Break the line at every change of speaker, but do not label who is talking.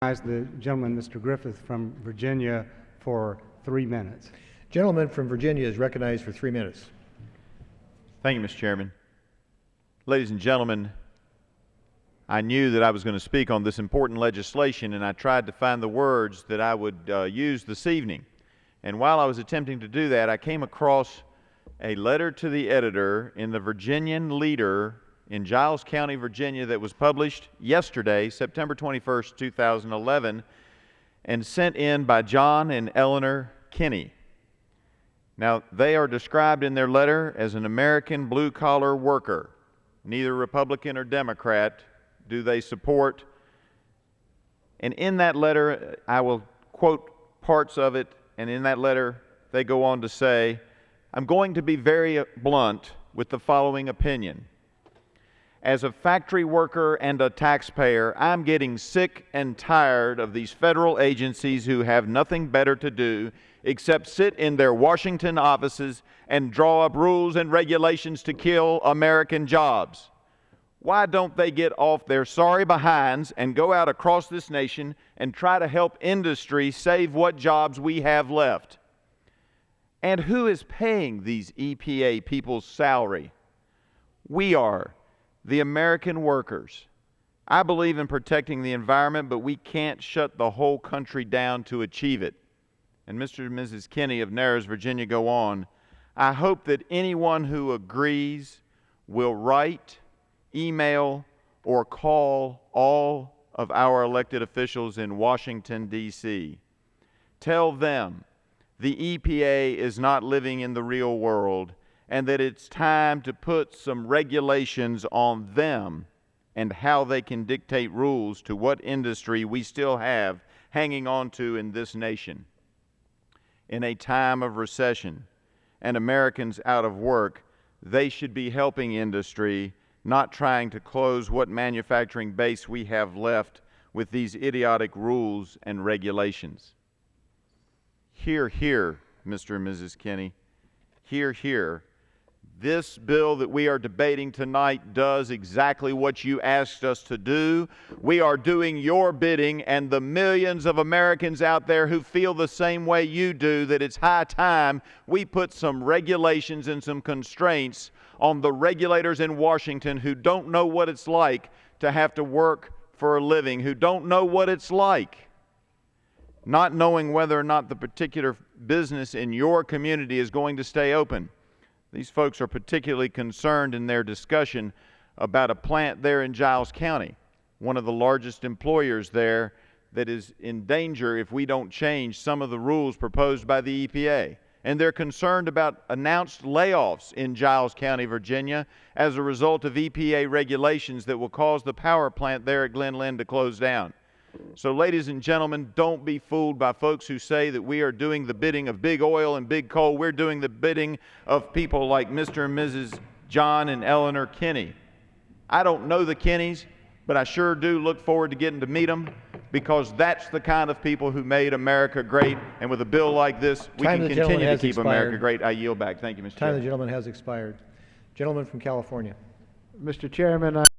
The gentleman, Mr. Griffith from Virginia, for 3 minutes.
Gentleman from Virginia is recognized for 3 minutes.
Thank you, Mr. Chairman. Ladies and gentlemen, I knew that I was going to speak on this important legislation, and I tried to find the words that I would use this evening. And while I was attempting to do that, I came across a letter to the editor in the Virginian Leader in Giles County, Virginia, that was published yesterday, September 21st, 2011, and sent in by John and Eleanor Kinney. Now, they are described in their letter as an American blue-collar worker. Neither Republican or Democrat do they support. And in that letter, I will quote parts of it, and in that letter, they go on to say, I'm going to be very blunt with the following opinion. As a factory worker and a taxpayer, I'm getting sick and tired of these federal agencies who have nothing better to do except sit in their Washington offices and draw up rules and regulations to kill American jobs. Why don't they get off their sorry behinds and go out across this nation and try to help industry save what jobs we have left? And who is paying these EPA people's salary? We are. The American workers. I believe in protecting the environment, but we can't shut the whole country down to achieve it. And Mr. and Mrs. Kinney of Narrows, Virginia go on, I hope that anyone who agrees will write, email, or call all of our elected officials in Washington, D.C. Tell them the EPA is not living in the real world, and that it's time to put some regulations on them and how they can dictate rules to what industry we still have hanging on to in this nation. In a time of recession and Americans out of work, they should be helping industry, not trying to close what manufacturing base we have left with these idiotic rules and regulations. Hear, hear, Mr. and Mrs. Kinney. Hear, hear. This bill that we are debating tonight does exactly what you asked us to do. We are doing your bidding, and the millions of Americans out there who feel the same way you do, that it's high time we put some regulations and some constraints on the regulators in Washington who don't know what it's like to have to work for a living, who don't know what it's like not knowing whether or not the particular business in your community is going to stay open. These folks are particularly concerned in their discussion about a plant there in Giles County, one of the largest employers there, that is in danger if we don't change some of the rules proposed by the EPA. And they're concerned about announced layoffs in Giles County, Virginia, as a result of EPA regulations that will cause the power plant there at Glen Lynn to close down. So, ladies and gentlemen, don't be fooled by folks who say that we are doing the bidding of big oil and big coal. We're doing the bidding of people like Mr. and Mrs. John and Eleanor Kinney. I don't know the Kinneys, but I sure do look forward to getting to meet them, because that's the kind of people who made America great. And with a bill like this, we can continue to keep America great. I yield back. Thank you, Mr. Chairman.
Time of the gentleman has expired. Gentleman from California.
Mr. Chairman,